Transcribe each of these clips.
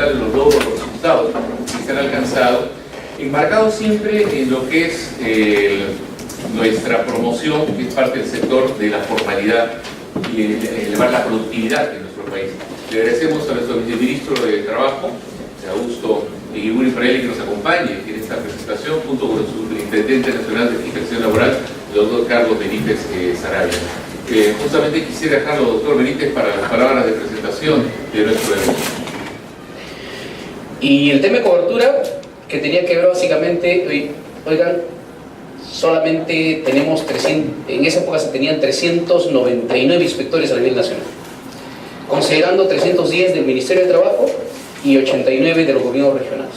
presentar los logros, los resultados que se han alcanzado, enmarcado siempre en lo que es nuestra promoción, que es parte del sector de la formalidad y elevar la productividad de nuestro país. Le agradecemos a nuestro viceministro de Trabajo, Augusto Eguiguri Fraile, que nos acompañe en esta presentación, junto con el Superintendente Nacional de Fiscalización Laboral, el doctor Carlos Benítez Sarabia. Justamente quisiera dejarlo, doctor Benítez, para las palabras de presentación de nuestro evento. Y el tema de cobertura, que tenía que ver básicamente, oigan, solamente tenemos 300, en esa época se tenían 399 inspectores a nivel nacional, considerando 310 del Ministerio de Trabajo y 89 de los gobiernos regionales.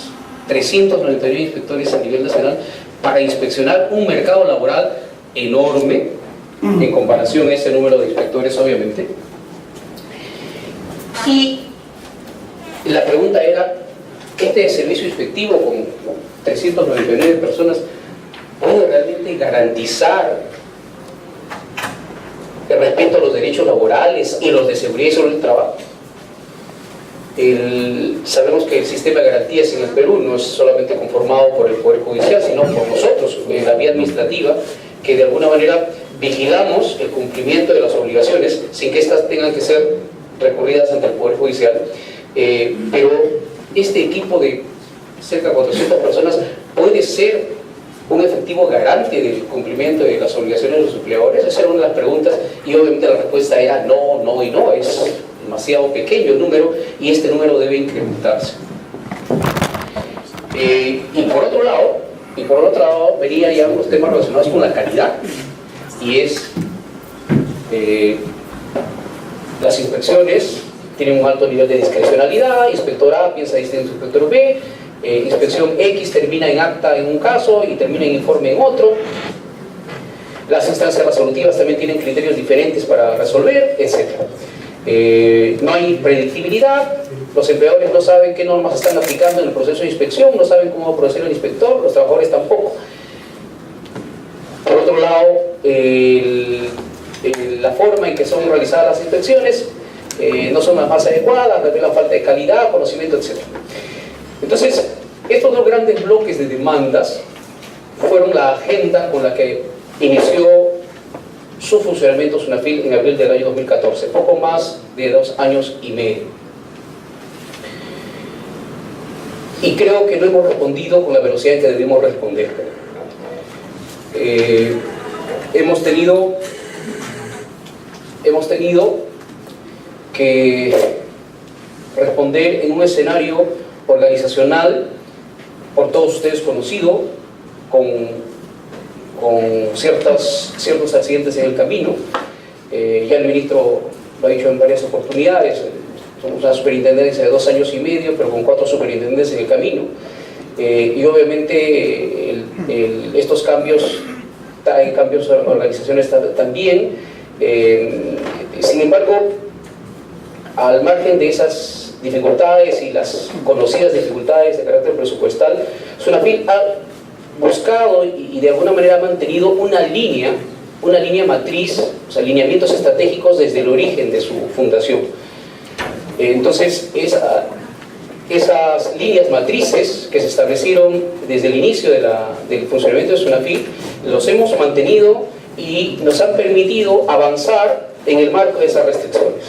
399 inspectores a nivel nacional para inspeccionar un mercado laboral enorme en comparación a ese número de inspectores, obviamente. Y la pregunta era, ¿este servicio inspectivo con 399 personas puede realmente garantizar el respeto a los derechos laborales y los de seguridad y salud del trabajo? Sabemos que el sistema de garantías en el Perú no es solamente conformado por el Poder Judicial, sino por nosotros, en la vía administrativa, que de alguna manera vigilamos el cumplimiento de las obligaciones sin que éstas tengan que ser recurridas ante el Poder Judicial. Pero este equipo de cerca de 400 personas puede ser un efectivo garante del cumplimiento de las obligaciones de los empleadores. Esa era una de las preguntas, y obviamente la respuesta era no, no y no. Es demasiado pequeño el número y este número debe incrementarse. Y por otro lado venía ya unos temas relacionados con la calidad, y es las inspecciones tienen un alto nivel de discrecionalidad. Inspector A piensa distinto a inspector B, inspección X termina en acta en un caso y termina en informe en otro. Las instancias resolutivas también tienen criterios diferentes para resolver, etc. No hay predictibilidad, los empleadores no saben qué normas están aplicando en el proceso de inspección, no saben cómo va a proceder el inspector, los trabajadores tampoco. Por otro lado, la forma en que son realizadas las inspecciones no son las más adecuadas, revelan falta de calidad, conocimiento, etc. Entonces, estos dos grandes bloques de demandas fueron la agenda con la que inició su funcionamiento SUNAFIL en abril del año 2014, poco más de 2 años y medio. Y creo que no hemos respondido con la velocidad en que debimos responder. Hemos tenido que responder en un escenario organizacional por todos ustedes conocido, con ciertos accidentes en el camino. Ya el ministro lo ha dicho en varias oportunidades, somos una superintendencia de 2 años y medio, pero con 4 superintendentes en el camino. Y obviamente estos cambios, hay cambios en organizaciones también. Sin embargo, al margen de esas dificultades y las conocidas dificultades de carácter presupuestal, SUNAFIL ha buscado y de alguna manera ha mantenido una línea matriz, o sea, lineamientos estratégicos desde el origen de su fundación. Entonces, esas líneas matrices que se establecieron desde el inicio del funcionamiento de SUNAFIL, los hemos mantenido y nos han permitido avanzar en el marco de esas restricciones.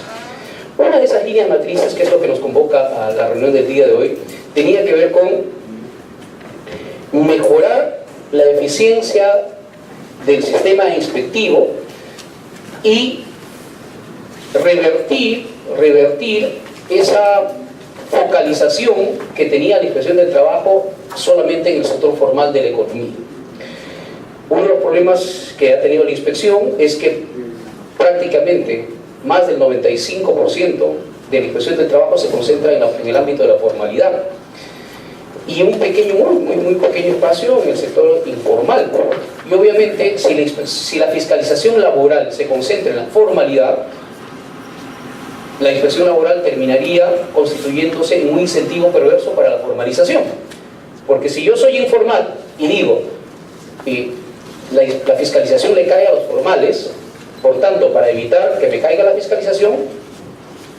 Una de esas líneas matrices, que es lo que nos convoca a la reunión del día de hoy, tenía que ver con mejorar la eficiencia del sistema inspectivo y revertir esa focalización que tenía la Inspección del Trabajo solamente en el sector formal de la economía. Uno de los problemas que ha tenido la inspección es que prácticamente más del 95% de la Inspección del Trabajo se concentra en el ámbito de la formalidad, y un pequeño, muy pequeño espacio en el sector informal. Y obviamente, si la fiscalización laboral se concentra en la formalidad, la inspección laboral terminaría constituyéndose en un incentivo perverso para la formalización. Porque si yo soy informal y digo la fiscalización le cae a los formales, por tanto, para evitar que me caiga la fiscalización,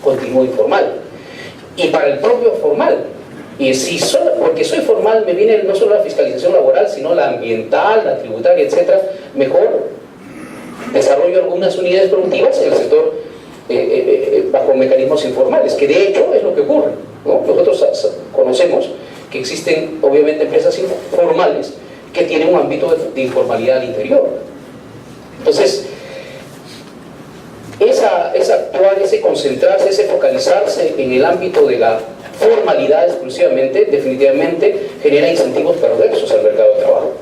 continúo informal. Y para el propio formal, Porque soy formal me viene no solo la fiscalización laboral, sino la ambiental, la tributaria, etcétera, mejor desarrollo algunas unidades productivas en el sector bajo mecanismos informales, que de hecho es lo que ocurre, ¿no? Nosotros conocemos que existen obviamente empresas informales que tienen un ámbito de informalidad al interior. Entonces, ese actuar, ese concentrarse, ese focalizarse en el ámbito de la formalidad exclusivamente, definitivamente genera incentivos perversos al mercado de trabajo.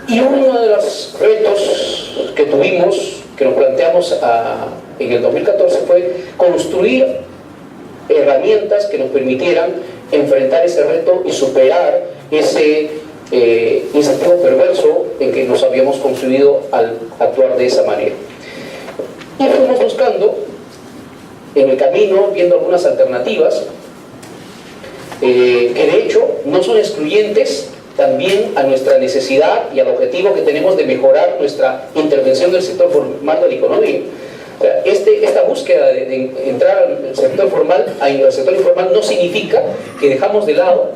Y uno de los retos que tuvimos, que nos planteamos en el 2014, fue construir herramientas que nos permitieran enfrentar ese reto y superar ese incentivo perverso en que nos habíamos construido al actuar de esa manera. Y fuimos buscando en el camino, viendo algunas alternativas que de hecho no son excluyentes también a nuestra necesidad y al objetivo que tenemos de mejorar nuestra intervención del sector formal de la economía. O sea, esta búsqueda de entrar al sector formal, al sector informal, no significa que dejamos de lado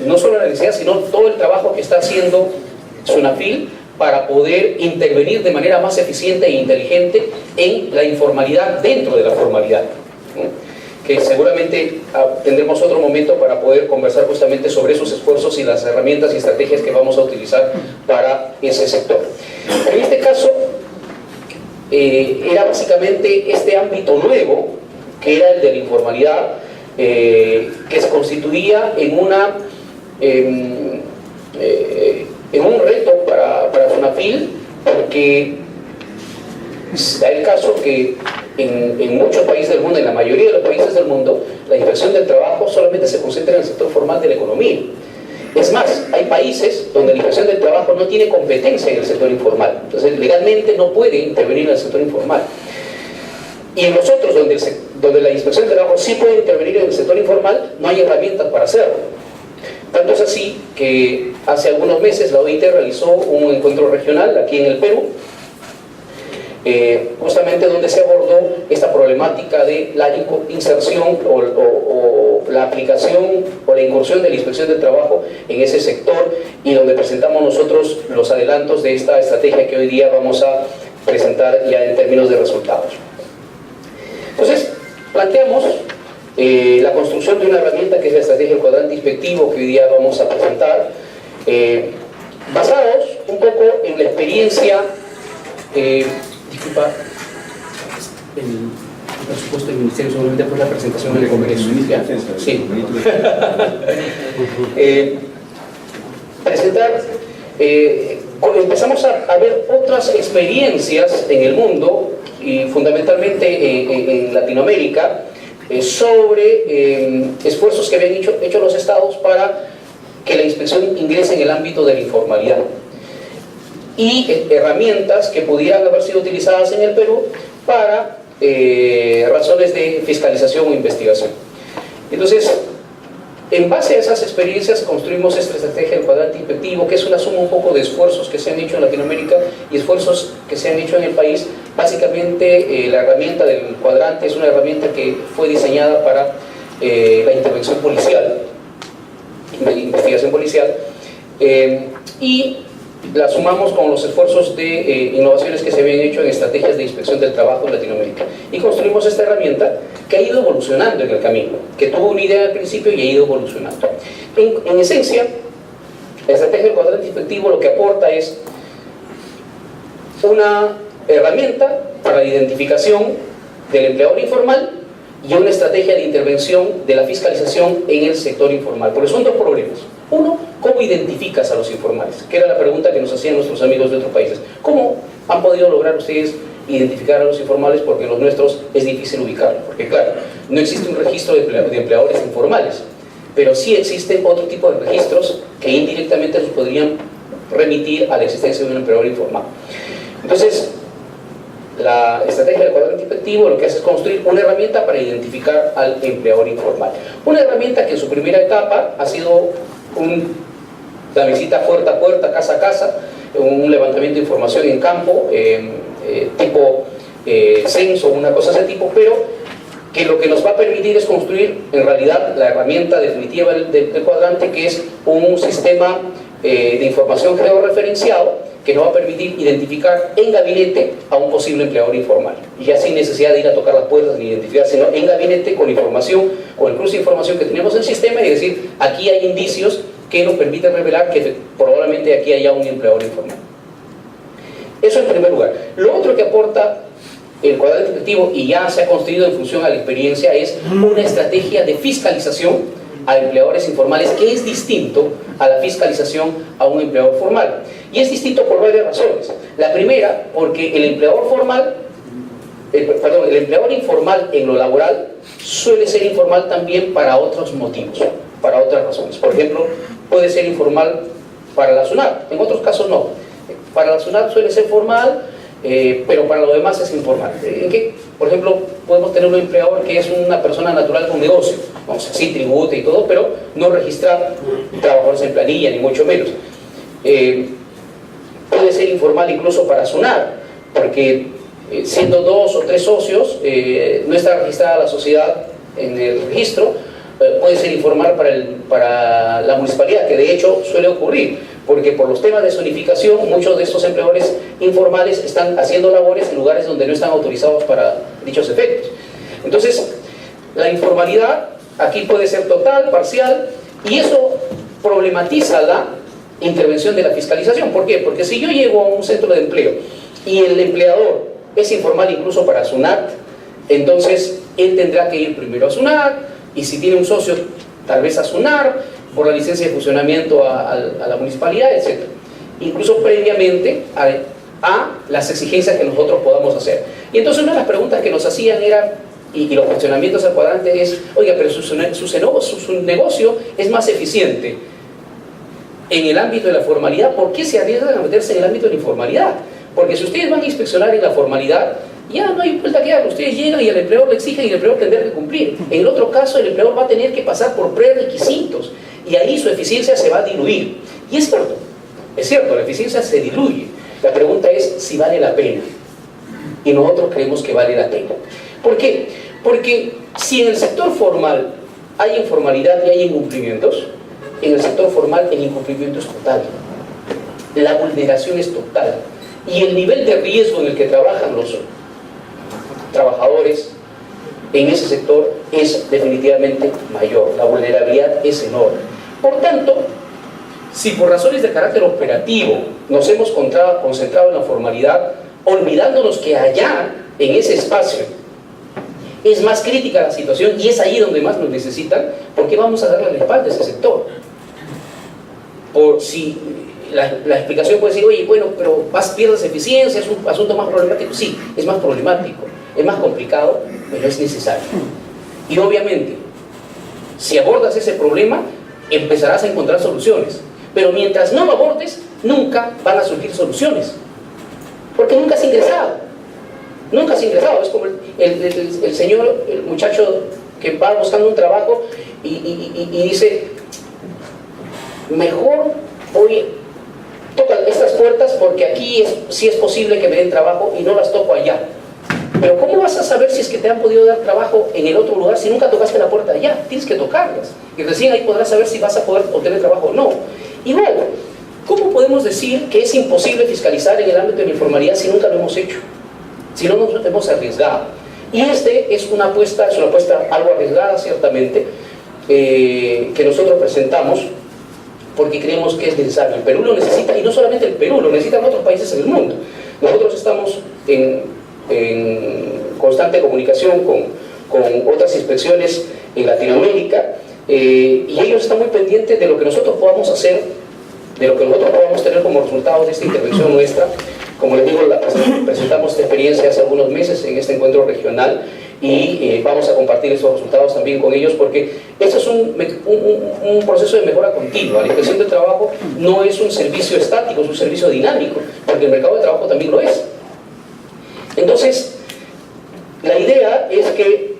no solo la necesidad, sino todo el trabajo que está haciendo SUNAFIL para poder intervenir de manera más eficiente e inteligente en la informalidad dentro de la formalidad, ¿no? Que seguramente tendremos otro momento para poder conversar justamente sobre esos esfuerzos y las herramientas y estrategias que vamos a utilizar para ese sector. En este caso, era básicamente este ámbito nuevo, que era el de la informalidad, que se constituía en un reto para SUNAFIL, porque da el caso que en muchos países del mundo, en la mayoría de los países del mundo, la inspección del trabajo solamente se concentra en el sector formal de la economía. Es más, hay países donde la inspección del trabajo no tiene competencia en el sector informal, entonces legalmente no puede intervenir en el sector informal. Y en los otros, donde la inspección del trabajo sí puede intervenir en el sector informal, no hay herramientas para hacerlo. Tanto es así que hace algunos meses la OIT realizó un encuentro regional aquí en el Perú, justamente donde se abordó esta problemática de la inserción o la aplicación o la incursión de la inspección del trabajo en ese sector, y donde presentamos nosotros los adelantos de esta estrategia que hoy día vamos a presentar ya en términos de resultados. Entonces, planteamos la construcción de una herramienta que es la estrategia del cuadrante inspectivo, que hoy día vamos a presentar, basados un poco en la experiencia. Disculpa, el presupuesto del Ministerio solamente fue la presentación en el Congreso. ¿Ya? Sí. Empezamos a ver otras experiencias en el mundo, y fundamentalmente en Latinoamérica, sobre esfuerzos que habían hecho los estados para que la inspección ingrese en el ámbito de la informalidad, y herramientas que pudieran haber sido utilizadas en el Perú para razones de fiscalización o investigación. Entonces, en base a esas experiencias construimos esta estrategia del cuadrante inspectivo, que es una suma un poco de esfuerzos que se han hecho en Latinoamérica y esfuerzos que se han hecho en el país. Básicamente, la herramienta del cuadrante es una herramienta que fue diseñada para la intervención policial, la investigación policial, y la sumamos con los esfuerzos de innovaciones que se habían hecho en estrategias de inspección del trabajo en Latinoamérica, y construimos esta herramienta que ha ido evolucionando en el camino, que tuvo una idea al principio y ha ido evolucionando. En esencia, la estrategia del cuadrante inspectivo lo que aporta es una herramienta para la identificación del empleador informal y una estrategia de intervención de la fiscalización en el sector informal, porque son dos problemas. Uno, ¿cómo identificas a los informales? Que era la pregunta que nos hacían nuestros amigos de otros países. ¿Cómo han podido lograr ustedes identificar a los informales? Porque los nuestros es difícil ubicarlos. Porque claro, no existe un registro de empleadores informales, pero sí existen otro tipo de registros que indirectamente nos podrían remitir a la existencia de un empleador informal. Entonces, la estrategia del cuadrante inspectivo lo que hace es construir una herramienta para identificar al empleador informal. Una herramienta que en su primera etapa ha sido la visita puerta a puerta, casa a casa, un levantamiento de información en campo, tipo censo, una cosa de ese tipo, pero que lo que nos va a permitir es construir en realidad la herramienta definitiva del cuadrante, que es un sistema de información georreferenciado que nos va a permitir identificar en gabinete a un posible empleador informal, y ya sin necesidad de ir a tocar las puertas ni identificar, sino en gabinete con información, con el cruce de información que tenemos en el sistema, y decir, aquí hay indicios que nos permiten revelar que probablemente aquí haya un empleador informal. Eso en primer lugar. Lo otro que aporta el cuadrante efectivo, y ya se ha construido en función a la experiencia, es una estrategia de fiscalización a empleadores informales, que es distinto a la fiscalización a un empleador formal. Y es distinto por varias razones. La primera, porque el empleador informal en lo laboral suele ser informal también para otros motivos, para otras razones. Por ejemplo, puede ser informal para la SUNAT, en otros casos no. Para la SUNAT suele ser formal, pero para lo demás es informal. ¿En qué? Por ejemplo, podemos tener un empleador que es una persona natural con negocio, vamos a decir, tributa y todo, pero no registra trabajadores en planilla, ni mucho menos. Puede ser informal incluso para SUNAT, porque siendo 2 o 3 socios, no está registrada la sociedad en el registro. Puede ser informal para la municipalidad, que de hecho suele ocurrir, porque por los temas de zonificación muchos de estos empleadores informales están haciendo labores en lugares donde no están autorizados para dichos efectos. Entonces, la informalidad aquí puede ser total, parcial, y eso problematiza la intervención de la fiscalización. ¿Por qué? Porque si yo llego a un centro de empleo y el empleador es informal incluso para SUNAT, entonces él tendrá que ir primero a SUNAT, y si tiene un socio, tal vez a SUNAR, por la licencia de funcionamiento a la municipalidad, etc. Incluso previamente a las exigencias que nosotros podamos hacer. Y entonces una de las preguntas que nos hacían era, y los cuestionamientos al cuadrante es, oiga, pero su negocio es más eficiente en el ámbito de la formalidad, ¿por qué se arriesgan a meterse en el ámbito de la informalidad? Porque si ustedes van a inspeccionar en la formalidad, ya no hay vuelta que dar. Ustedes llegan y el empleador le exigen y el empleador tendrá que cumplir. En el otro caso, el empleador va a tener que pasar por prerequisitos, y ahí su eficiencia se va a diluir. Y es cierto, la eficiencia se diluye. La pregunta es si vale la pena. Y nosotros creemos que vale la pena. ¿Por qué? Porque si en el sector formal hay informalidad y hay incumplimientos, en el sector formal el incumplimiento es total. La vulneración es total. Y el nivel de riesgo en el que trabajan los trabajadores en ese sector es definitivamente mayor. La vulnerabilidad es enorme. Por tanto, si por razones de carácter operativo nos hemos concentrado en la formalidad, olvidándonos que allá, en ese espacio, es más crítica la situación y es ahí donde más nos necesitan, ¿por qué vamos a darle la espalda a ese sector? Por si la explicación puede decir, oye, bueno, pero pierdes eficiencia, es un asunto más problemático. Sí, es más problemático, es más complicado, pero es necesario. Y obviamente, si abordas ese problema, empezarás a encontrar soluciones. Pero mientras no lo abordes, nunca van a surgir soluciones. Porque nunca has ingresado. Nunca has ingresado. Es como el señor, el muchacho que va buscando un trabajo y dice, mejor voy, toca estas puertas porque aquí sí es posible que me den trabajo y no las toco allá. Pero ¿cómo vas a saber si es que te han podido dar trabajo en el otro lugar si nunca tocaste la puerta allá? Tienes que tocarlas. Y recién ahí podrás saber si vas a poder obtener trabajo o no. Igual, ¿cómo podemos decir que es imposible fiscalizar en el ámbito de la informalidad si nunca lo hemos hecho? Si no nos hemos arriesgado. Y es una apuesta algo arriesgada, ciertamente, que nosotros presentamos porque creemos que es necesario. El Perú lo necesita, y no solamente el Perú, lo necesitan otros países en el mundo. Nosotros estamos en constante comunicación con otras inspecciones en Latinoamérica, y ellos están muy pendientes de lo que nosotros podamos hacer, de lo que nosotros podamos tener como resultado de esta intervención nuestra. Como les digo, presentamos esta experiencia hace algunos meses en este encuentro regional, y vamos a compartir esos resultados también con ellos, porque esto es un proceso de mejora continua. La inspección de trabajo no es un servicio estático, es un servicio dinámico, porque el mercado de trabajo también lo es. Entonces, la idea es que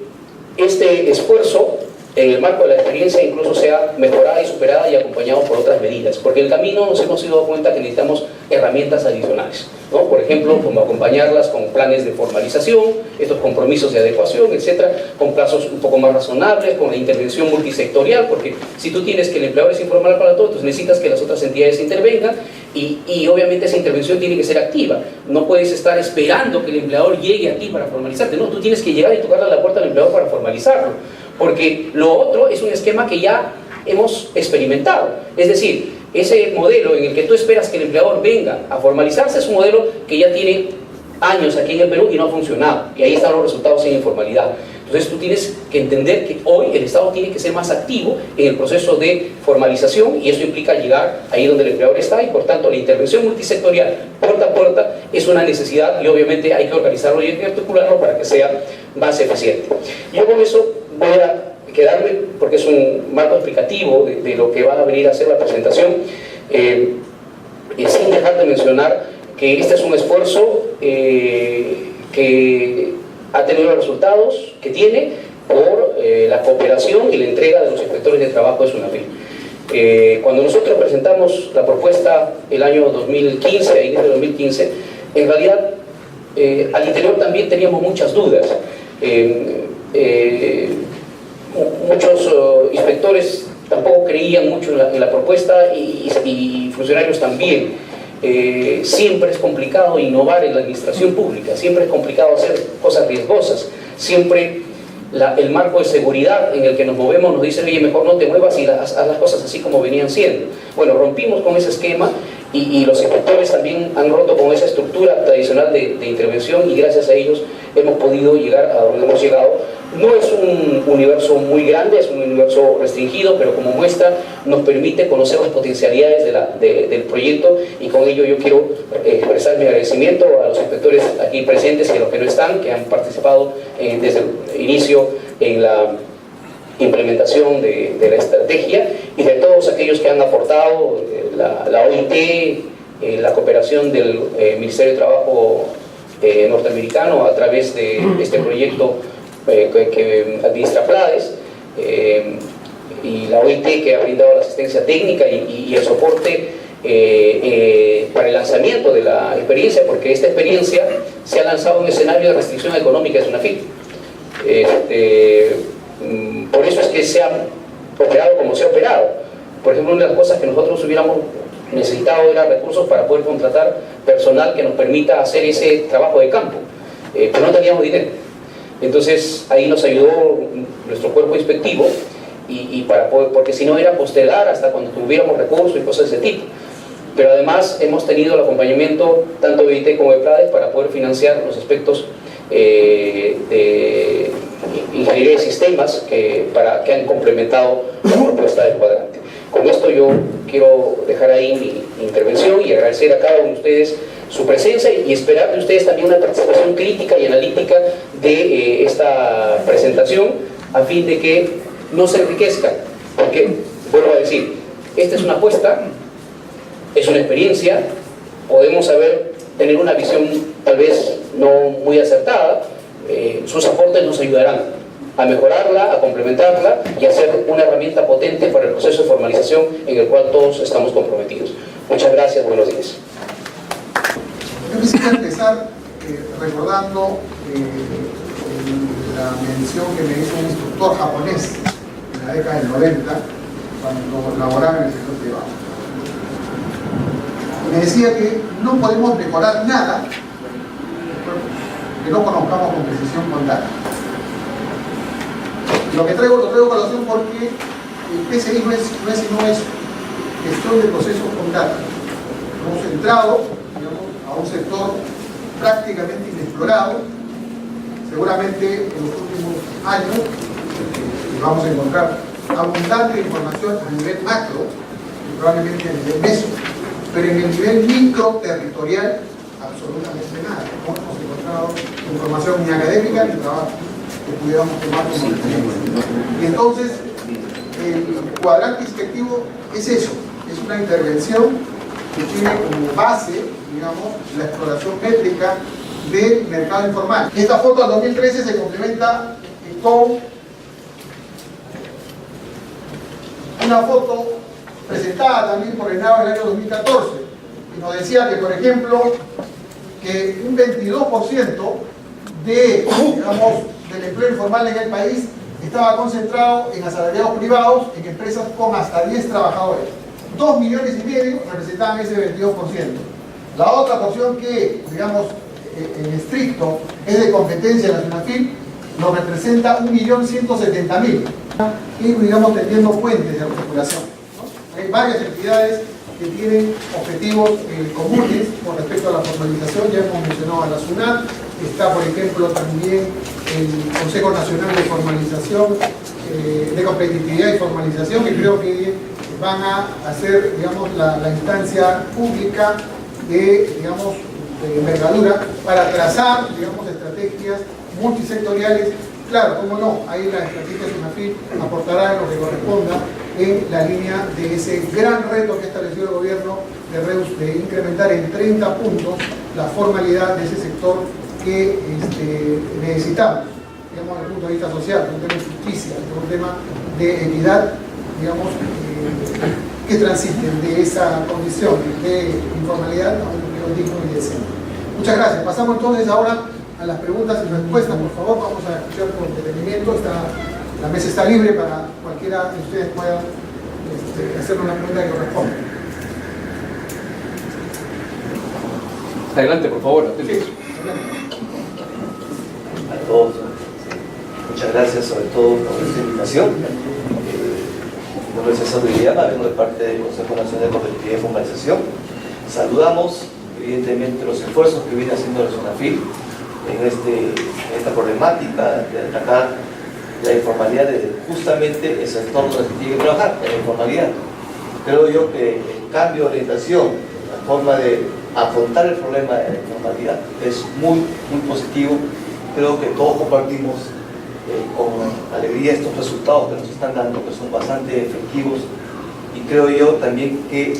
este esfuerzo en el marco de la experiencia incluso sea mejorada y superada y acompañado por otras medidas, porque en el camino nos hemos dado cuenta que necesitamos herramientas adicionales, ¿no? Por ejemplo, como acompañarlas con planes de formalización, estos compromisos de adecuación, etcétera, con plazos un poco más razonables, con la intervención multisectorial, porque si tú tienes que el empleador es informal para todos, necesitas que las otras entidades intervengan y obviamente esa intervención tiene que ser activa. No puedes estar esperando que el empleador llegue a ti para formalizarte, no, tú tienes que llegar y tocarle a la puerta al empleador para formalizarlo, porque lo otro es un esquema que ya hemos experimentado. Es decir, ese modelo en el que tú esperas que el empleador venga a formalizarse es un modelo que ya tiene años aquí en el Perú y no ha funcionado, y ahí están los resultados en informalidad. Entonces tú tienes que entender que hoy el Estado tiene que ser más activo en el proceso de formalización, y eso implica llegar ahí donde el empleador está, y por tanto la intervención multisectorial puerta a puerta es una necesidad, y obviamente hay que organizarlo y hay que articularlo para que sea más eficiente. Yo con eso voy a quedarme, porque es un marco explicativo de lo que va a venir a ser la presentación, sin dejar de mencionar que este es un esfuerzo que ha tenido los resultados que tiene por la cooperación y la entrega de los inspectores de trabajo de SUNAFIL. Cuando nosotros presentamos la propuesta el año 2015, a inicios de 2015, en realidad al interior también teníamos muchas dudas. Muchos inspectores tampoco creían mucho en la propuesta y funcionarios también. Siempre es complicado innovar en la administración pública, siempre es complicado hacer cosas riesgosas, siempre el marco de seguridad en el que nos movemos nos dice, oye, mejor no te muevas y haz las cosas así como venían siendo. Bueno, rompimos con ese esquema y los inspectores también han roto con esa estructura tradicional de intervención, y gracias a ellos hemos podido llegar a donde hemos llegado. No es un universo muy grande, es un universo restringido, pero como muestra nos permite conocer las potencialidades del proyecto, y con ello yo quiero expresar mi agradecimiento a los inspectores aquí presentes y a los que no están, que han participado desde el inicio en la implementación de la estrategia, y de todos aquellos que han aportado, la OIT, la cooperación del Ministerio de Trabajo norteamericano a través de este proyecto que administra PLADES, y la OIT, que ha brindado la asistencia técnica y el soporte para el lanzamiento de la experiencia, porque esta experiencia se ha lanzado en un escenario de restricción económica de SUNAFIL. Por eso es que se ha operado como se ha operado. Por ejemplo, una de las cosas que nosotros hubiéramos necesitado era recursos para poder contratar personal que nos permita hacer ese trabajo de campo, pero no teníamos dinero. Entonces ahí nos ayudó nuestro cuerpo inspectivo, porque si no era postergar hasta cuando tuviéramos recursos y cosas de ese tipo. Pero además hemos tenido el acompañamiento tanto de IT como de PLADES para poder financiar los aspectos de ingeniería de sistemas que han complementado la propuesta del cuadrante. Con esto yo quiero dejar ahí mi intervención y agradecer a cada uno de ustedes su presencia y esperar de ustedes también una participación crítica y analítica de esta presentación, a fin de que no se enriquezcan, porque, vuelvo a decir, esta es una apuesta, es una experiencia, podemos tener una visión tal vez no muy acertada, sus aportes nos ayudarán a mejorarla, a complementarla y a ser una herramienta potente para el proceso de formalización en el cual todos estamos comprometidos. Muchas gracias, buenos días. Yo quisiera empezar recordando la mención que me hizo un instructor japonés en la década del 90, cuando laboraba en el sector privado. Me decía que no podemos mejorar nada que no conozcamos con precisión con datos. Lo traigo a colación porque el PCI no es gestión de procesos con datos. Hemos entrado, digamos, a un sector prácticamente inexplorado. Seguramente en los últimos años vamos a encontrar abundante información a nivel macro y probablemente a nivel meso, pero en el nivel micro territorial absolutamente nada. No hemos encontrado información ni académica ni trabajo que pudiéramos tomar como referencia. Y entonces el cuadrante inspectivo es eso, es una intervención que tiene como base, digamos, la exploración métrica del mercado informal. Esta foto del 2013 se complementa con una foto presentada también por el NAVA en el año 2014, y nos decía que, por ejemplo, que un 22% del empleo informal en el país estaba concentrado en asalariados privados, en empresas con hasta 10 trabajadores. 2,5 millones representaban ese 22%. La otra porción que, digamos, en estricto es de competencia de la SUNAFIL, lo representa 1.170.000. Y, digamos, tendiendo puentes de articulación, ¿no? Hay varias entidades que tienen objetivos comunes con respecto a la formalización. Ya hemos mencionado a la SUNAT, está, por ejemplo, también el Consejo Nacional de Formalización, de Competitividad y Formalización, que creo que van a hacer, digamos, la instancia pública de envergadura para trazar, digamos, estrategias multisectoriales. Claro, cómo no, ahí la estrategia SUNAFIL aportará en lo que corresponda en la línea de ese gran reto que ha establecido el gobierno de incrementar en 30 puntos la formalidad de ese sector que necesitamos, digamos, desde el punto de vista social, desde un tema de justicia, desde un tema de equidad, digamos, que transiten de esa condición de informalidad a un empleo digno y decente. Muchas gracias. Pasamos entonces ahora a las preguntas y respuestas. Por favor, vamos a escuchar con detenimiento. La mesa está libre para cualquiera de ustedes pueda hacer una pregunta que corresponda. Adelante, por favor. Sí. A todos, muchas gracias sobre todo por esta invitación. Mi nombre es César Villama, vengo de parte del Consejo Nacional de Competitividad y Formalización. Saludamos evidentemente los esfuerzos que viene haciendo la SUNAFIL en esta problemática de atacar la informalidad desde justamente el sector donde se tiene que trabajar, en la informalidad. Creo yo que el cambio de orientación, la forma de afrontar el problema de la informalidad es muy positivo. Creo que todos compartimos con alegría estos resultados que nos están dando, que son bastante efectivos, y creo yo también que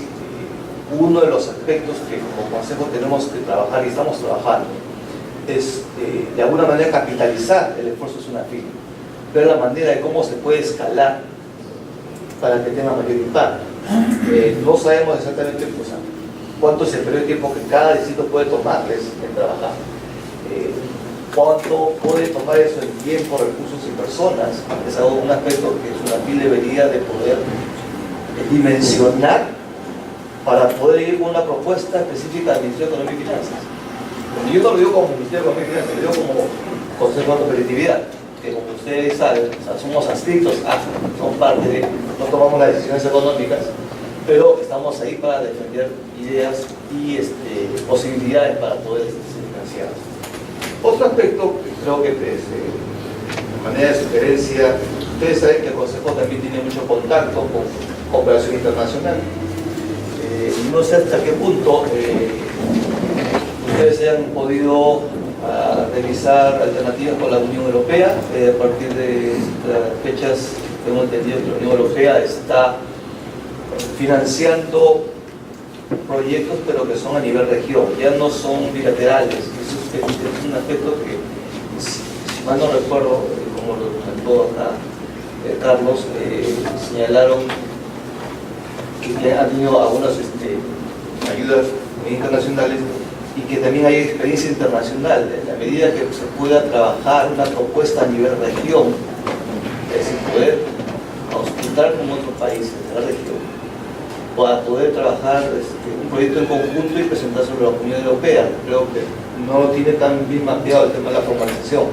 uno de los aspectos que como Consejo tenemos que trabajar y estamos trabajando es de alguna manera capitalizar el esfuerzo de SUNAFIL, ver la manera de cómo se puede escalar para que tenga mayor impacto. No sabemos exactamente cuánto es el periodo de tiempo que cada distrito puede tomarles en trabajar. ¿Cuánto puede tomar eso en tiempo, recursos y personas? Es algo, un aspecto que SUNAFIL debería de poder dimensionar para poder ir con una propuesta específica del Ministerio de Economía y Finanzas. Yo no lo digo como Ministerio de Economía y Finanzas, lo digo como Consejo de Competitividad, que como ustedes saben, somos adscritos a, son parte de, no tomamos las decisiones económicas, pero estamos ahí para defender ideas y posibilidades para poder ser financiados. Otro aspecto que creo que de manera de sugerencia, ustedes saben que el Consejo también tiene mucho contacto con cooperación internacional. No sé hasta qué punto ustedes hayan podido revisar alternativas con la Unión Europea. A partir de las fechas tengo entendido que la Unión Europea está financiando proyectos, pero que son a nivel región, ya no son bilaterales. Eso es un aspecto que, si mal no recuerdo, como lo comentó acá Carlos, señalaron que han tenido algunas ayudas internacionales y que también hay experiencia internacional. En la medida que se pueda trabajar una propuesta a nivel región, es decir, poder auscultar con otros países de la región, para poder trabajar un proyecto en conjunto y presentárselo a la Unión Europea. Creo que no lo tiene tan bien mapeado el tema de la formalización.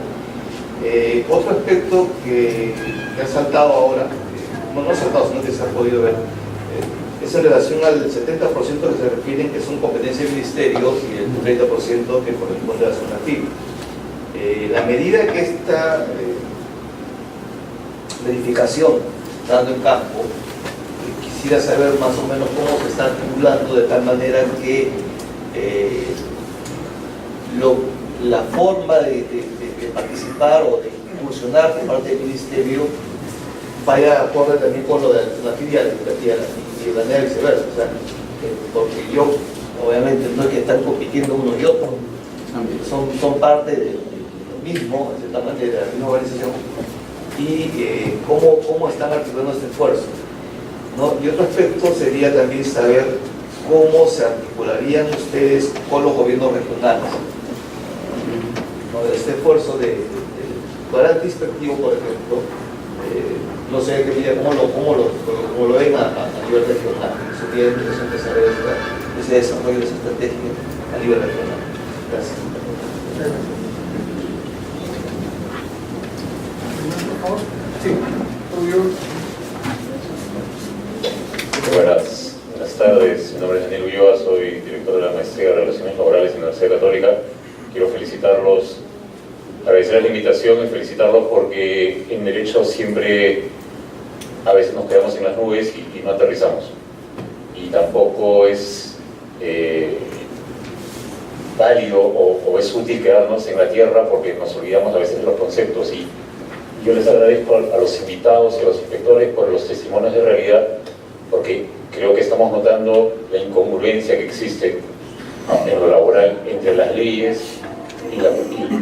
Otro aspecto que ha saltado ahora, no ha saltado, sino que se ha podido ver, es en relación al 70% que se refieren que son competencias de ministerios y el 30% que corresponde a la SUNAFIL. La medida que esta verificación está dando en campo, quisiera saber más o menos cómo se está articulando de tal manera que la forma de participar o de incursionar por parte del Ministerio vaya acorde también con lo de la filial y de manera viceversa. O sea, porque yo, obviamente, no es que están compitiendo uno y otro, son parte de lo mismo, de cierta manera, de la misma organización, y cómo están articulando este esfuerzo. ¿no? Y otro aspecto sería también saber cómo se articularían ustedes con los gobiernos regionales, ¿no? Este esfuerzo del cuadrante inspectivo, por ejemplo, no sé cómo lo ven a nivel regional. Sería interesante saber ese desarrollo de esa estrategia a nivel regional. Gracias. Sí, Rubio. Buenas tardes, mi nombre es Daniel Ulloa, soy director de la Maestría de Relaciones Laborales en la Universidad Católica. Quiero felicitarlos, agradecerles la invitación y felicitarlos porque en derecho siempre a veces nos quedamos en las nubes y no aterrizamos. Y tampoco es válido o es útil quedarnos en la tierra porque nos olvidamos a veces de los conceptos. Y yo les agradezco a los invitados y a los inspectores por los testimonios de realidad, porque creo que estamos notando la incongruencia que existe en lo laboral entre las leyes y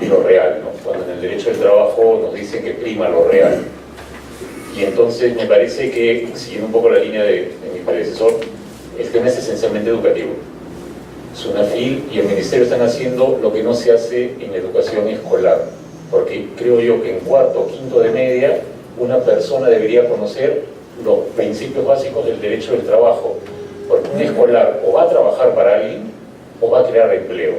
lo real, ¿no? Cuando en el derecho del trabajo nos dicen que prima lo real. Y entonces me parece que, siguiendo un poco la línea de mi predecesor, el tema es esencialmente educativo. SUNAFIL y el Ministerio están haciendo lo que no se hace en la educación escolar, porque creo yo que en cuarto o quinto de media una persona debería conocer los principios básicos del derecho del trabajo, porque un escolar o va a trabajar para alguien o va a crear empleo,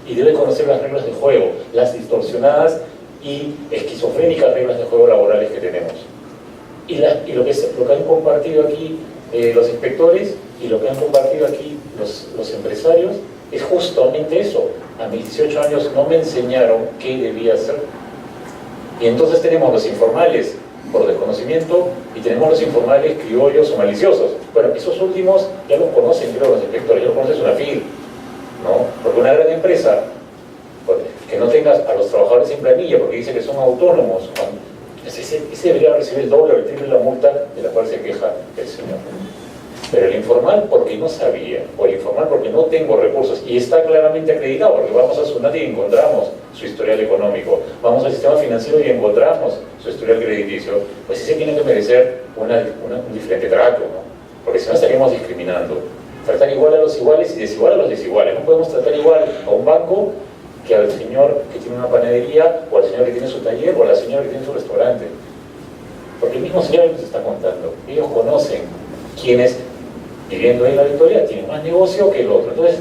y debe conocer las reglas de juego, las distorsionadas y esquizofrénicas reglas de juego laborales que tenemos. Y lo que han compartido aquí los inspectores y lo que han compartido aquí los empresarios es justamente eso. A mis 18 años no me enseñaron qué debía hacer. Y entonces tenemos los informales por desconocimiento y tenemos los informales criollos o maliciosos. Bueno, esos últimos ya los conocen, creo, los inspectores, ya los conoce SUNAFIL, ¿no? Porque una gran empresa, que no tenga a los trabajadores en planilla porque dice que son autónomos, ese debería recibir el doble o el triple de la multa de la cual se queja el señor. Pero el informal porque no sabía, o el informal porque no tengo recursos, y está claramente acreditado, porque vamos a SUNAT y encontramos su historial económico, vamos al sistema financiero y encontramos su historial crediticio, pues ese tiene que merecer un diferente trato, ¿no? Porque si no estaríamos discriminando. Tratar igual a los iguales y desigual a los desiguales. No podemos tratar igual a un banco que al señor que tiene una panadería, o al señor que tiene su taller, o a la señora que tiene su restaurante. Porque el mismo señor nos está contando. Ellos conocen quiénes, viviendo en la Victoria, tienen más negocio que el otro. Entonces,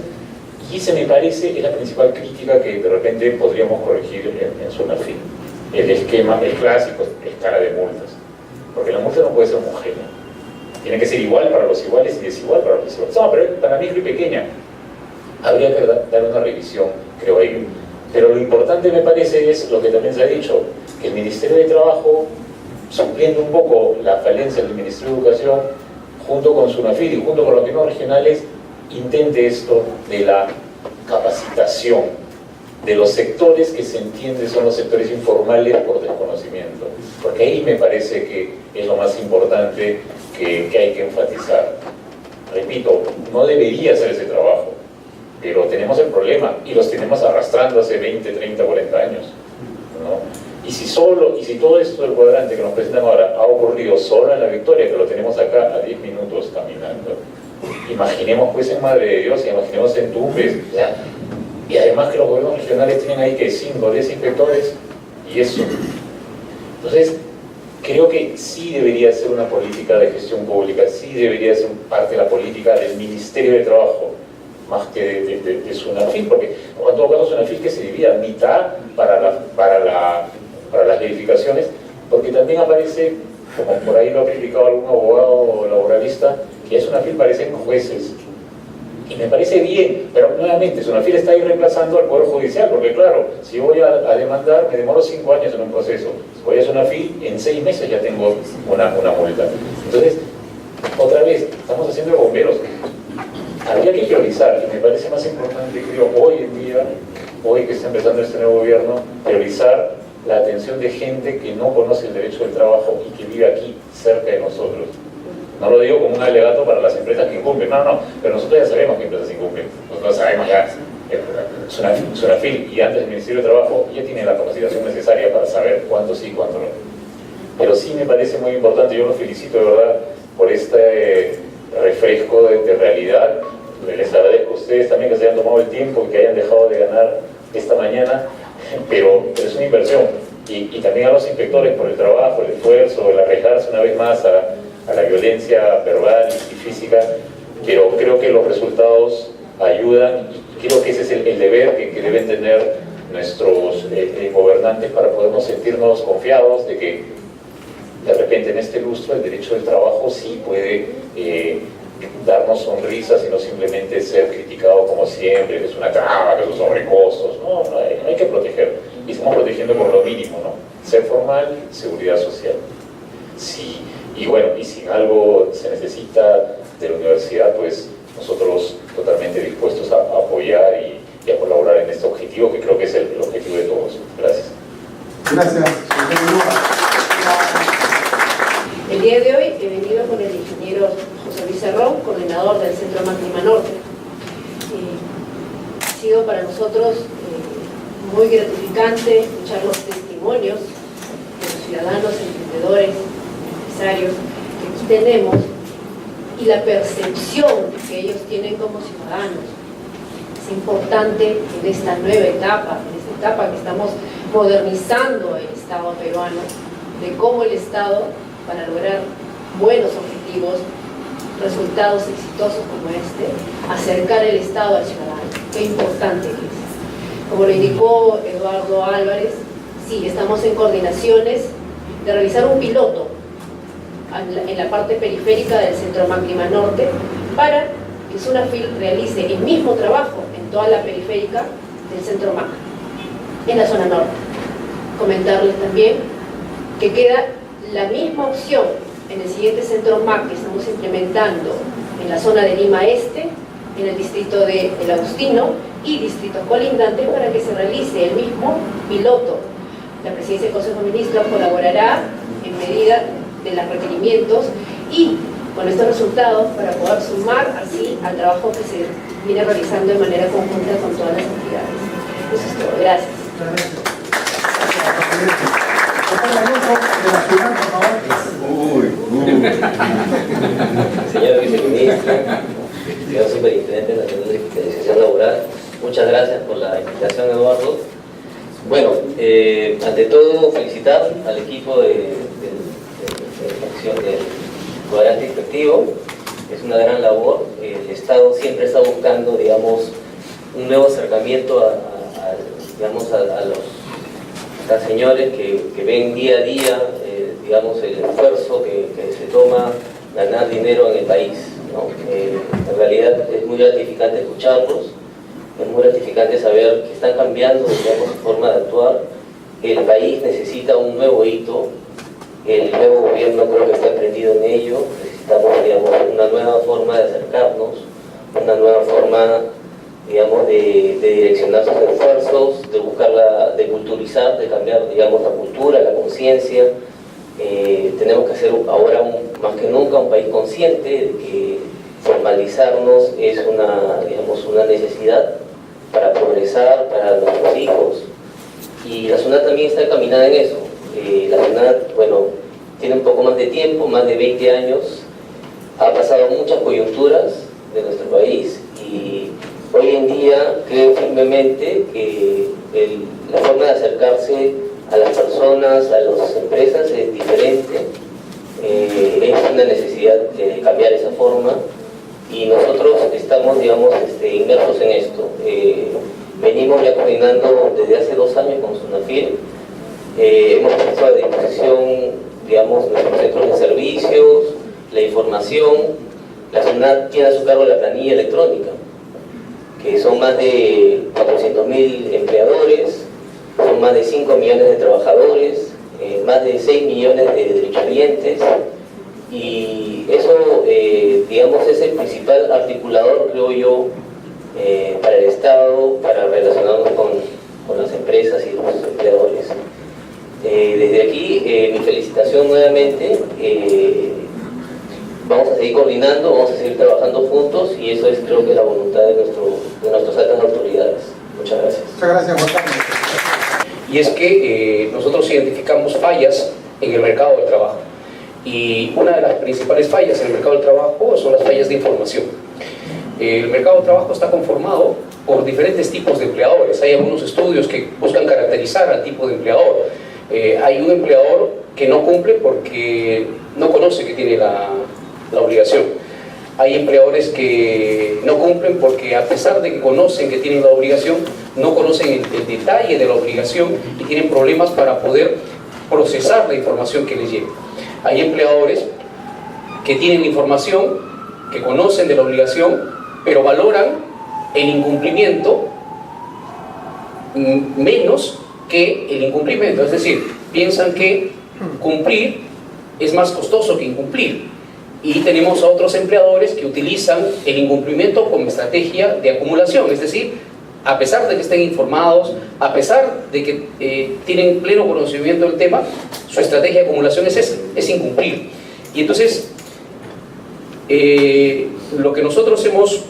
y ese me parece es la principal crítica que de repente podríamos corregir en SUNAFIL. El esquema, el clásico, escala de multas. Porque la multa no puede ser homogénea. Tiene que ser igual para los iguales y desigual para los desiguales. No, pero para mí es muy pequeña. Habría que dar una revisión, creo ahí. Pero lo importante me parece es lo que también se ha dicho, que el Ministerio de Trabajo, supliendo un poco la falencia del Ministerio de Educación, junto con SUNAFIL y junto con los gobiernos regionales, intente esto de la capacitación de los sectores que se entiende son los sectores informales por desconocimiento. Porque ahí me parece que es lo más importante que hay que enfatizar. Repito, no debería hacer ese trabajo, pero tenemos el problema y los tenemos arrastrando hace 20, 30, 40 años, ¿no? Y si todo esto del cuadrante que nos presentan ahora ha ocurrido solo en la Victoria, que lo tenemos acá a 10 minutos caminando, imaginemos pues en Madre de Dios, imaginemos en Tumbes, ¿ya? Y además que los gobiernos regionales tienen ahí que 5 o 10 inspectores y eso. Entonces, creo que sí debería ser una política de gestión pública, sí debería ser parte de la política del Ministerio de Trabajo, más que de SUNAFIL, porque en todo caso SUNAFIL que se divida mitad para las verificaciones, porque también aparece, como por ahí lo ha criticado algún abogado laboralista, que SUNAFIL parecen jueces. Y me parece bien, pero nuevamente SUNAFIL está ahí reemplazando al Poder Judicial, porque claro, si yo voy a demandar, me demoro 5 años en un proceso. Si voy a SUNAFIL, en 6 meses ya tengo una multa. Entonces, otra vez, estamos haciendo de bomberos. Habría que priorizar, y me parece más importante, creo, hoy en día, hoy que está empezando este nuevo gobierno, priorizar la atención de gente que no conoce el derecho del trabajo y que vive aquí, cerca de nosotros. No lo digo como un alegato para las empresas que incumplen, no, pero nosotros ya sabemos que empresas incumplen, nosotros sabemos ya, SUNAFIL y antes el Ministerio de Trabajo ya tiene la capacitación necesaria para saber cuándo sí y cuándo no. Pero sí me parece muy importante, yo los felicito de verdad, por este refresco de realidad. Les agradezco a ustedes también que se hayan tomado el tiempo y que hayan dejado de ganar esta mañana, pero es una inversión. Y también a los inspectores por el trabajo, el esfuerzo, el arriesgarse una vez más a la violencia verbal y física, pero creo que los resultados ayudan y creo que ese es el deber que deben tener nuestros gobernantes para podernos sentirnos confiados de que de repente en este lustro el derecho del trabajo sí puede darnos sonrisas y no simplemente ser criticado como siempre, que es una traba, que son sobrecostos. No, hay que proteger. Y estamos protegiendo por lo mínimo, ¿no? Ser formal, seguridad social. Sí, y bueno, y si algo se necesita de la universidad, pues nosotros totalmente dispuestos a apoyar y a colaborar en este objetivo, que creo que es el objetivo de todos. Gracias. Gracias. El día de hoy he venido con el ingeniero José Luis Cerrón, coordinador del Centro MAC Lima Norte. Ha sido para nosotros muy gratificante escuchar los testimonios de los ciudadanos, emprendedores, empresarios que aquí tenemos y la percepción que ellos tienen como ciudadanos. Es importante en esta nueva etapa, que estamos modernizando el Estado peruano, de cómo el Estado, para lograr buenos objetivos, resultados exitosos como este, acercar el Estado al ciudadano. Qué importante que es. Como lo indicó Eduardo Álvarez, sí, estamos en coordinaciones de realizar un piloto en la parte periférica del Centro MAC Lima Norte para que SUNAFIL realice el mismo trabajo en toda la periférica del Centro MAC, en la zona norte. Comentarles también que queda la misma opción en el siguiente Centro MAC que estamos implementando en la zona de Lima Este, en el distrito de El Agustino y distritos colindantes para que se realice el mismo piloto. La Presidencia del Consejo de Ministros colaborará en medida de los requerimientos y con estos resultados para poder sumar así al trabajo que se viene realizando de manera conjunta con todas las entidades. Eso es todo. Gracias. Señor viceministro, señor superintendente nacional de fiscalización laboral, muchas gracias por la invitación, Eduardo. Bueno, ante todo felicitar al equipo del cuadrante inspectivo. Es una gran labor. El Estado siempre está buscando, digamos, un nuevo acercamiento a los señores que ven día a día, digamos, el esfuerzo que se toma ganar dinero en el país, ¿no? En realidad es muy gratificante escucharlos, es muy gratificante saber que están cambiando, digamos, su forma de actuar. El país necesita un nuevo hito, el nuevo gobierno creo que está emprendido en ello. Necesitamos, digamos, una nueva forma de acercarnos, una nueva forma, digamos, de direccionar sus esfuerzos, de buscar de culturizar, de cambiar, digamos, la cultura, la conciencia. Tenemos que ser ahora más que nunca un país consciente de que formalizarnos es una necesidad para progresar, para nuestros hijos. Y la SUNAT también está encaminada en eso. La SUNAT, bueno, tiene un poco más de tiempo, más de 20 años, ha pasado muchas coyunturas de nuestro país y hoy en día creo firmemente que la forma de acercarse a las personas, a las empresas es diferente. Es una necesidad de cambiar esa forma y nosotros estamos, digamos, inmersos en esto. Venimos ya coordinando desde hace 2 años con SUNAFIL. Hemos puesto a disposición, digamos, nuestros centros de servicios, la información. La SUNAT tiene a su cargo la planilla electrónica, que son más de 400.000 empleadores, son más de 5 millones de trabajadores, más de 6 millones de derechohabientes, y eso, digamos, es el principal articulador, creo yo, para el Estado, para relacionarnos con las empresas y los empleadores. Desde aquí, mi felicitación nuevamente. Vamos a seguir coordinando, vamos a seguir trabajando juntos y eso es, creo que, la voluntad de nuestras altas autoridades. Muchas gracias. Muchas gracias, Juan Carlos. Y es que nosotros identificamos fallas en el mercado del trabajo. Y una de las principales fallas en el mercado del trabajo son las fallas de información. El mercado del trabajo está conformado por diferentes tipos de empleadores. Hay algunos estudios que buscan caracterizar al tipo de empleador. Hay un empleador que no cumple porque no conoce que tiene la obligación. Hay empleadores que no cumplen porque, a pesar de que conocen que tienen la obligación, no conocen el detalle de la obligación y tienen problemas para poder procesar la información que les llega. Hay empleadores que tienen información, que conocen de la obligación, pero valoran el incumplimiento menos que el incumplimiento. Es decir, piensan que cumplir es más costoso que incumplir. Y tenemos a otros empleadores que utilizan el incumplimiento como estrategia de acumulación. Es decir, a pesar de que estén informados, a pesar de que tienen pleno conocimiento del tema, su estrategia de acumulación es esa, es incumplir. Y entonces, lo que nosotros hemos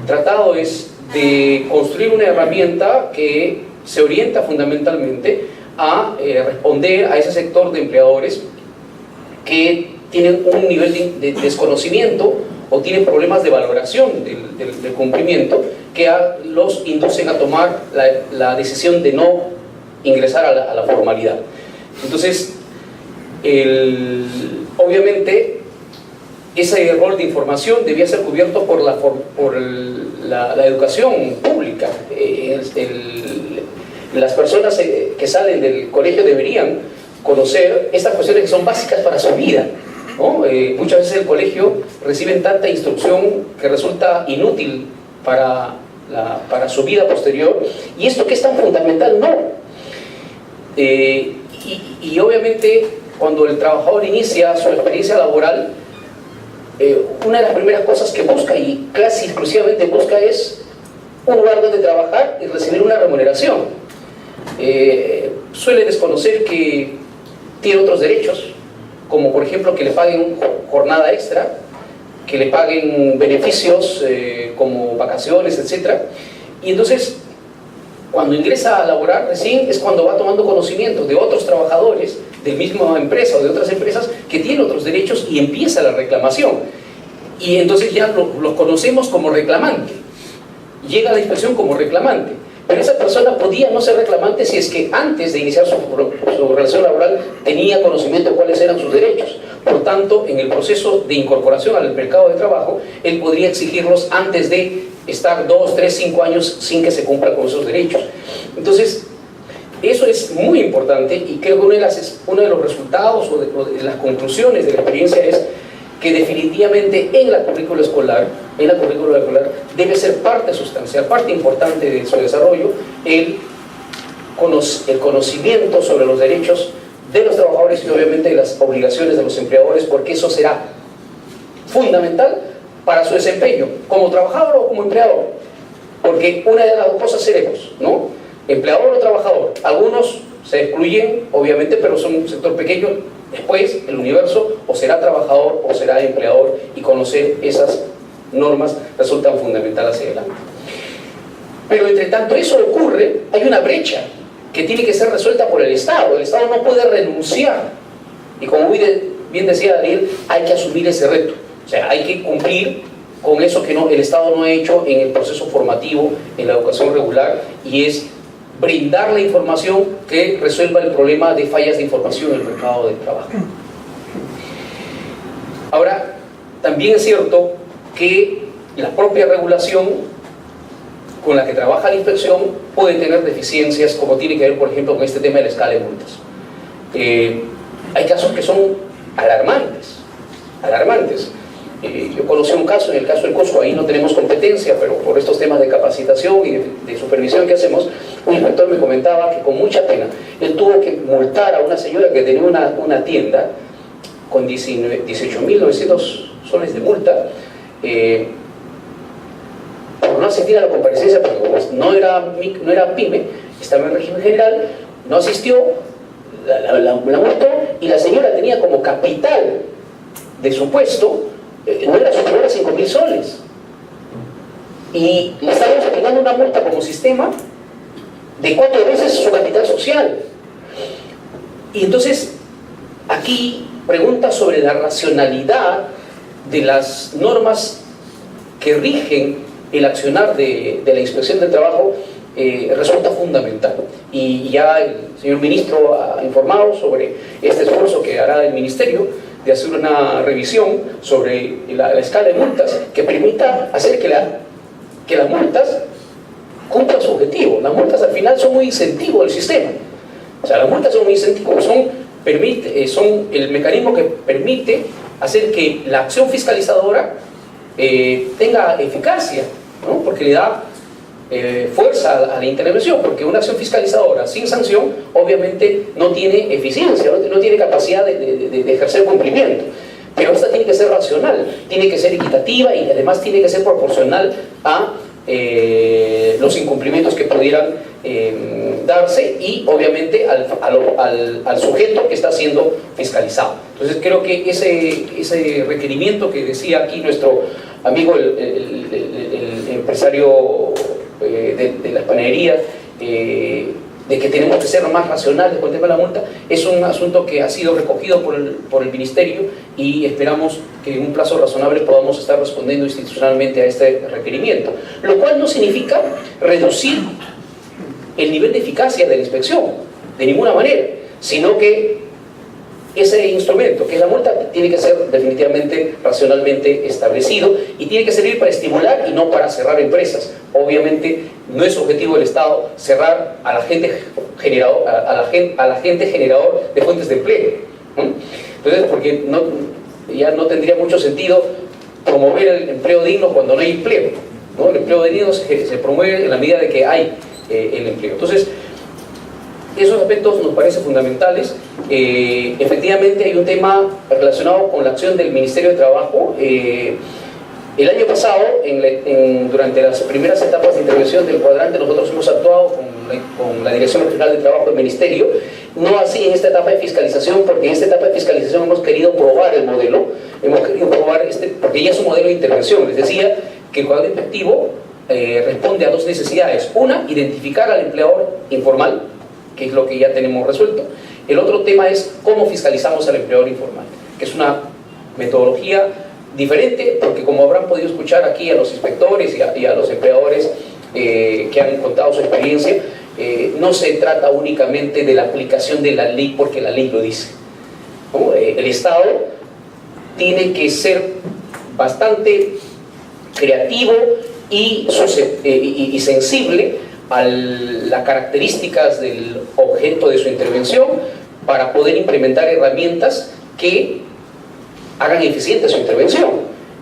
tratado es de construir una herramienta que se orienta fundamentalmente a responder a ese sector de empleadores que tienen un nivel de desconocimiento o tienen problemas de valoración del cumplimiento que los inducen a tomar la decisión de no ingresar a la formalidad. Entonces, obviamente, ese rol de información debía ser cubierto por la educación pública. Las personas que salen del colegio deberían conocer estas cuestiones que son básicas para su vida, ¿no? Muchas veces el colegio reciben tanta instrucción que resulta inútil para su vida posterior, y esto que es tan fundamental, no. Y obviamente, cuando el trabajador inicia su experiencia laboral, una de las primeras cosas que busca, y casi exclusivamente busca, es un lugar donde trabajar y recibir una remuneración. Suele desconocer que tiene otros derechos, como por ejemplo que le paguen jornada extra, que le paguen beneficios como vacaciones, etc. Y entonces, cuando ingresa a laborar recién, es cuando va tomando conocimiento de otros trabajadores de la misma empresa o de otras empresas que tienen otros derechos, y empieza la reclamación. Y entonces ya los conocemos como reclamante. Llega a la inspección como reclamante. Pero esa persona podía no ser reclamante si es que antes de iniciar su relación laboral tenía conocimiento de cuáles eran sus derechos. Por tanto, en el proceso de incorporación al mercado de trabajo, él podría exigirlos antes de estar 2, 3, 5 años sin que se cumpla con esos derechos. Entonces, eso es muy importante, y creo que uno de los resultados o de las conclusiones de la experiencia es que definitivamente en la currícula escolar debe ser parte sustancial, parte importante de su desarrollo, el conocimiento sobre los derechos de los trabajadores y obviamente de las obligaciones de los empleadores, porque eso será fundamental para su desempeño como trabajador o como empleador, porque una de las dos cosas seremos, ¿no? Empleador o trabajador. Algunos se excluyen, obviamente, pero son un sector pequeño. Después, el universo o será trabajador o será empleador, y conocer esas normas resulta fundamental hacia adelante. Pero entre tanto eso ocurre, hay una brecha que tiene que ser resuelta por el Estado. El Estado no puede renunciar, y como bien decía Daniel, hay que asumir ese reto. O sea, hay que cumplir con eso que el Estado no ha hecho en el proceso formativo, en la educación regular, y es brindar la información que resuelva el problema de fallas de información en el mercado de trabajo. Ahora, también es cierto que la propia regulación con la que trabaja la inspección puede tener deficiencias, como tiene que ver, por ejemplo, con este tema de la escala de multas. Hay casos que son alarmantes. Yo conocí un caso, en el caso del COSCO, ahí no tenemos competencia, pero por estos temas de capacitación y de supervisión que hacemos, un inspector me comentaba que con mucha pena él tuvo que multar a una señora que tenía una tienda con 18.900 soles de multa por no asistir a la comparecencia, porque como no era pyme, estaba en régimen general, no asistió, la multó, y la señora tenía como capital de su puesto, no era superior a 5.000 soles, y le estábamos aplicando una multa como sistema de 4 veces su capital social. Y entonces aquí pregunta sobre la racionalidad de las normas que rigen el accionar de la Inspección del Trabajo resulta fundamental. Y ya el señor ministro ha informado sobre este esfuerzo que hará el Ministerio de hacer una revisión sobre la escala de multas que permita hacer que las multas cumplan su objetivo. Las multas al final son un incentivo del sistema. O sea, las multas son un incentivo, son el mecanismo que permite hacer que la acción fiscalizadora tenga eficacia, ¿no? Porque le da fuerza a la intervención, porque una acción fiscalizadora sin sanción obviamente no tiene eficiencia, no tiene capacidad de ejercer cumplimiento. Pero esta tiene que ser racional, tiene que ser equitativa y además tiene que ser proporcional a los incumplimientos que pudieran darse y obviamente al sujeto que está siendo fiscalizado. Entonces creo que ese requerimiento que decía aquí nuestro amigo el empresario de las panaderías, de que tenemos que ser más racionales con el tema de la multa, es un asunto que ha sido recogido por el Ministerio y esperamos que en un plazo razonable podamos estar respondiendo institucionalmente a este requerimiento, lo cual no significa reducir el nivel de eficacia de la inspección, de ninguna manera, sino que ese instrumento, que es la multa, tiene que ser definitivamente racionalmente establecido y tiene que servir para estimular y no para cerrar empresas. Obviamente no es objetivo del Estado cerrar al agente generador, generador de fuentes de empleo, ¿no? Entonces, porque ya no tendría mucho sentido promover el empleo digno cuando no hay empleo, ¿no? El empleo digno se promueve en la medida de que hay el empleo. Entonces, esos aspectos nos parecen fundamentales. Efectivamente hay un tema relacionado con la acción del Ministerio de Trabajo. El año pasado, durante las primeras etapas de intervención del cuadrante, nosotros hemos actuado con la Dirección Regional de Trabajo del Ministerio, no así en esta etapa de fiscalización, porque en esta etapa de fiscalización hemos querido probar el modelo, porque ya es un modelo de intervención. Les decía que el cuadro inspectivo responde a dos necesidades. Una, identificar al empleador informal, que es lo que ya tenemos resuelto. El otro tema es cómo fiscalizamos al empleador informal, que es una metodología diferente, porque como habrán podido escuchar aquí a los inspectores y a los empleadores que han contado su experiencia, no se trata únicamente de la aplicación de la ley porque la ley lo dice, ¿no? El Estado tiene que ser bastante creativo y sensible a las características del objeto de su intervención para poder implementar herramientas que hagan eficiente su intervención.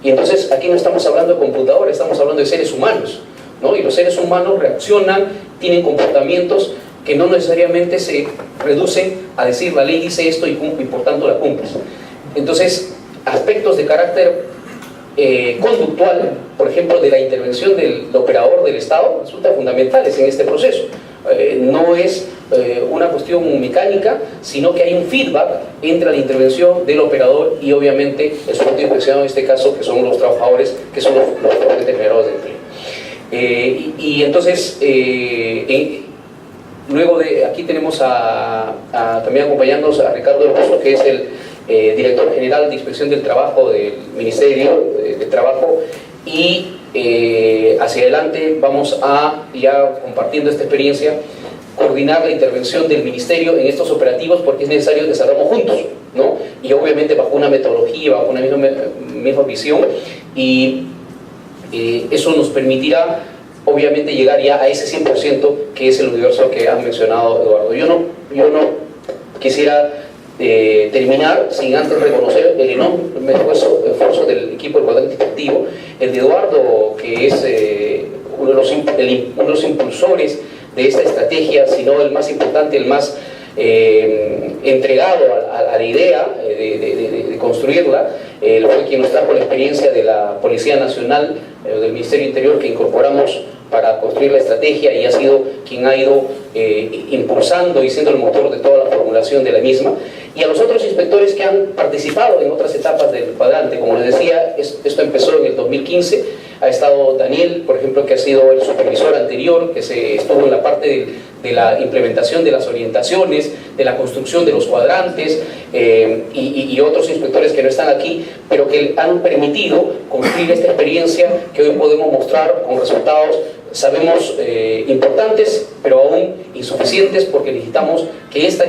Y entonces aquí no estamos hablando de computadores, estamos hablando de seres humanos, ¿no? Y los seres humanos reaccionan, tienen comportamientos que no necesariamente se reducen a decir la ley dice esto y por tanto la cumples. Entonces, aspectos de carácter conductual, por ejemplo, de la intervención del operador del Estado, resultan fundamentales en este proceso. No es una cuestión mecánica, sino que hay un feedback entre la intervención del operador y obviamente el sujeto inspeccionado en este caso, que son los trabajadores, que son los agentes generadores de empleo. Y entonces, luego de aquí tenemos también acompañándonos a Ricardo del Pozo, que es el director general de Inspección del Trabajo del Ministerio de Trabajo, y hacia adelante vamos a, ya compartiendo esta experiencia, coordinar la intervención del Ministerio en estos operativos, porque es necesario que salgamos juntos, ¿no? Y obviamente bajo una metodología, bajo una misma visión, y eso nos permitirá obviamente llegar ya a ese 100% que es el universo que ha mencionado Eduardo. Yo no quisiera terminar sin antes reconocer el enorme esfuerzo del equipo del cuadrante inspectivo, el de Eduardo, que es uno de los impulsores de esta estrategia, si no el más importante, el más entregado a la idea de construirla. Fue quien nos trajo la experiencia de la Policía Nacional, del Ministerio Interior, que incorporamos para construir la estrategia, y ha sido quien ha ido impulsando y siendo el motor de toda la formulación de la misma. Y a los otros inspectores que han participado en otras etapas del cuadrante, como les decía, esto empezó en el 2015, ha estado Daniel, por ejemplo, que ha sido el supervisor anterior, que estuvo en la parte de la implementación de las orientaciones, de la construcción de los cuadrantes, y otros inspectores que no están aquí, pero que han permitido construir esta experiencia que hoy podemos mostrar con resultados, sabemos, importantes, pero aún insuficientes, porque necesitamos que esta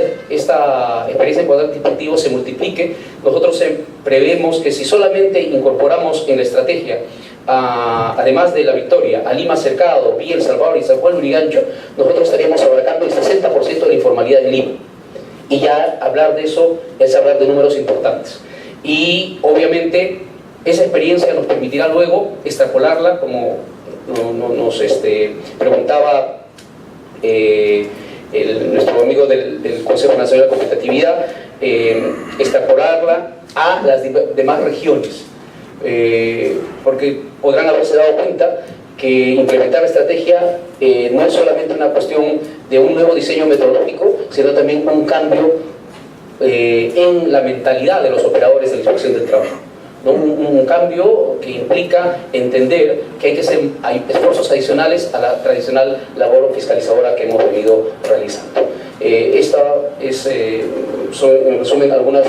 experiencia en cuadrante inspectivo se multiplique. Nosotros prevemos que si solamente incorporamos en la estrategia, además de La Victoria, a Lima Cercado, Villa El Salvador y San Juan Lurigancho, nosotros estaríamos abarcando el 60% de la informalidad en Lima. Y ya hablar de eso es hablar de números importantes. Y obviamente esa experiencia nos permitirá luego extrapolarla, como nos preguntaba nuestro amigo del Consejo Nacional de Competitividad, extrapolarla a las demás regiones. Porque podrán haberse dado cuenta que implementar la estrategia no es solamente una cuestión de un nuevo diseño metodológico, sino también un cambio en la mentalidad de los operadores de la inspección del trabajo, ¿no? Un cambio que implica entender que hay esfuerzos adicionales a la tradicional labor fiscalizadora que hemos venido realizando. Son en resumen algunas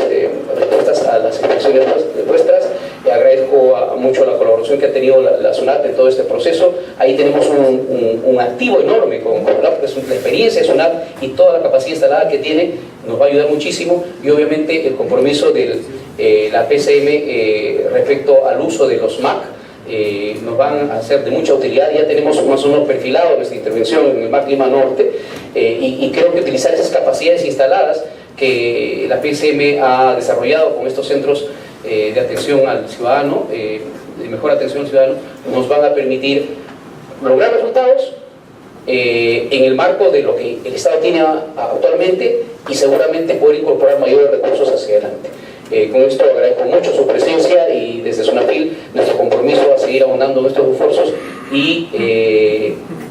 respuestas a las expresiones vuestras. Agradezco mucho la colaboración que ha tenido la SUNAT en todo este proceso. Ahí tenemos un activo enorme con la experiencia de SUNAT y toda la capacidad instalada que tiene nos va a ayudar muchísimo, y obviamente el compromiso de la PCM respecto al uso de los MAC nos van a ser de mucha utilidad. Ya tenemos más o menos perfilado nuestra intervención en el MAC Lima Norte, y creo que utilizar esas capacidades instaladas que la PCM ha desarrollado con estos centros de atención al ciudadano, de mejor atención al ciudadano, nos van a permitir lograr resultados en el marco de lo que el Estado tiene actualmente, y seguramente poder incorporar mayores recursos hacia adelante. Con esto agradezco mucho su presencia, y desde SUNAFIL nuestro compromiso a seguir abundando nuestros esfuerzos y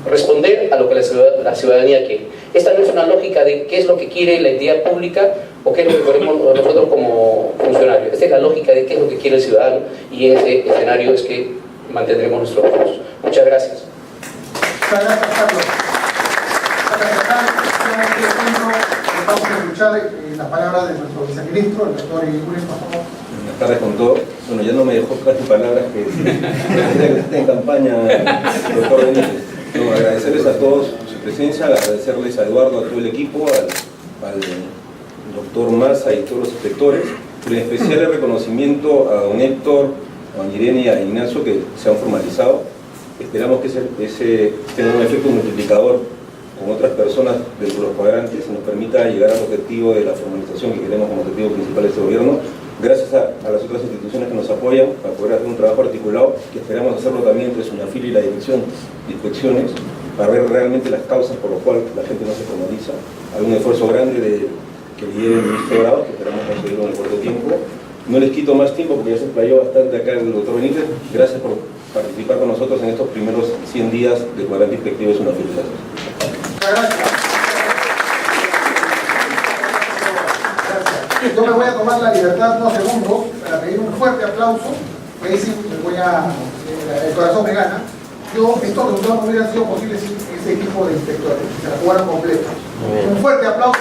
responder a lo que la ciudadanía quiere. Esta no es una lógica de qué es lo que quiere la entidad pública o qué es lo que queremos nosotros como funcionarios. Esta es la lógica de qué es lo que quiere el ciudadano, y en este escenario es que mantendremos nuestros esfuerzos. Muchas gracias. Muchas gracias, Carlos. Vamos a escuchar las palabras de nuestro viceministro, el doctor Igunes, por favor. Buenas tardes con todos. Bueno, ya no me dejó casi palabras que esté en campaña, doctor Benítez. No, agradecerles a todos su presencia, agradecerles a Eduardo, a todo el equipo, al doctor Massa y todos los inspectores, pero en especial el reconocimiento a don Héctor, a don Irene y a Ignacio, que se han formalizado. Esperamos que ese tenga un efecto multiplicador con otras personas dentro de los cuadrantes y nos permita llegar al objetivo de la formalización que queremos como objetivo principal de este gobierno, gracias a las otras instituciones que nos apoyan para poder hacer un trabajo articulado, que esperamos hacerlo también entre SUNAFIL y la Dirección de Inspecciones, para ver realmente las causas por las cuales la gente no se formaliza. Hay un esfuerzo grande que lidera el ministro Grado, que esperamos conseguirlo en el corto tiempo. No les quito más tiempo porque ya se explayó bastante acá el doctor Benítez. Gracias por participar con nosotros en estos primeros 100 días de cuadrante inspectivo de SUNAFIL. Gracias. Yo me voy a tomar la libertad unos segundos para pedir un fuerte aplauso, que ahí sí el corazón me gana. Estos resultados no hubieran sido posibles sin ese equipo de inspectores, se la jugaron completa. Un fuerte aplauso.